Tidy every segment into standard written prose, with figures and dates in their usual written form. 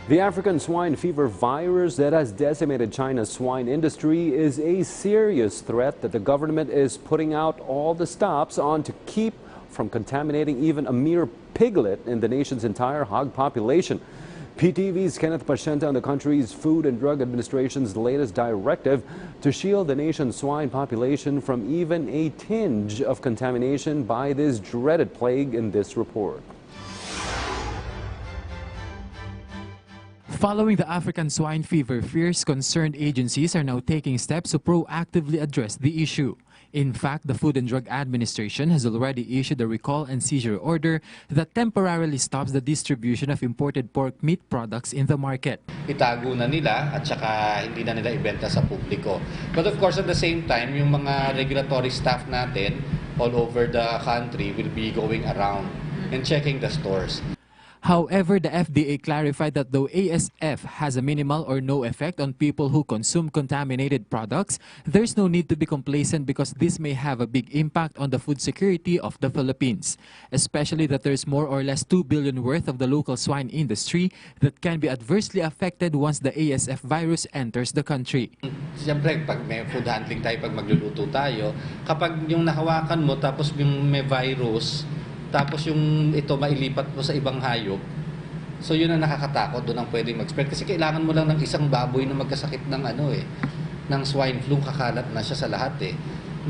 The African swine fever virus that has decimated China's swine industry is a serious threat that the government is putting out all the stops on to keep from contaminating even a mere piglet in the nation's entire hog population. PTV's Kenneth Paciente on the country's Food and Drug Administration's latest directive to shield the nation's swine population from even a tinge of contamination by this dreaded plague in this report. Following the African swine fever fears, concerned agencies are now taking steps to proactively address the issue. In fact, the Food and Drug Administration has already issued a recall and seizure order that temporarily stops the distribution of imported pork meat products in the market. Itago na nila at saka hindi na nila ibenta sa publiko. But of course, at the same time, yung mga regulatory staff natin all over the country will be going around and checking the stores. However, the FDA clarified that though ASF has a minimal or no effect on people who consume contaminated products, there's no need to be complacent because this may have a big impact on the food security of the Philippines, especially that there's more or less 2 billion worth of the local swine industry that can be adversely affected once the ASF virus enters the country. Siyempre, pag may food handling tayo, pag magluluto tayo, kapag yung nahawakan mo tapos yung may virus, tapos yung ito mailipat mo sa ibang hayop, so yun ang nakakatakot, doon ang pwedeng mag-spread. Kasi kailangan mo lang ng isang baboy na magkasakit ng ng swine flu, kakalat na siya sa lahat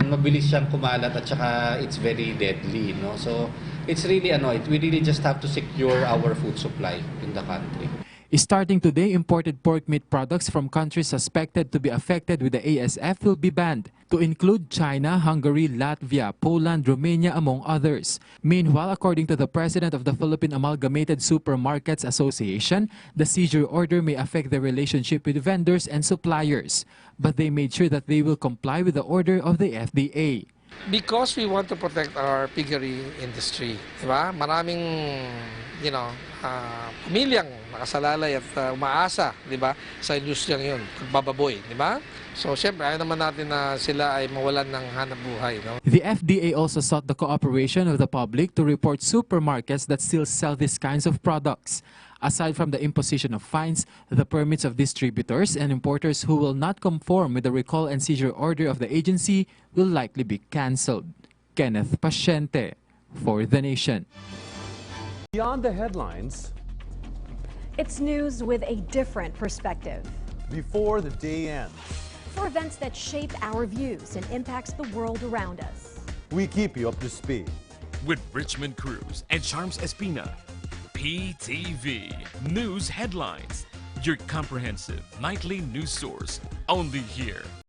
Mabilis siyang kumalat at saka it's very deadly, no? So it's really we really just have to secure our food supply in the country. Starting today, imported pork meat products from countries suspected to be affected with the ASF will be banned, to include China, Hungary, Latvia, Poland, Romania, among others. Meanwhile, according to the president of the Philippine Amalgamated Supermarkets Association, the seizure order may affect their relationship with vendors and suppliers, but they made sure that they will comply with the order of the FDA. Because we want to protect our piggery industry, diba? Maraming, pamilyang nakasalalay at umaasa, diba, sa industriyang yun, pagbababoy, diba? So, syempre, ayaw naman natin na sila ay mawalan ng hanap buhay, no? The FDA also sought the cooperation of the public to report supermarkets that still sell these kinds of products. Aside from the imposition of fines, the permits of distributors and importers who will not conform with the recall and seizure order of the agency will likely be cancelled. Kenneth Paciente for The Nation. Beyond the headlines, it's news with a different perspective. Before the day ends, for events that shape our views and impacts the world around us, we keep you up to speed. With Richmond Cruz and Charms Espina, PTV News Headlines, your comprehensive nightly news source, only here.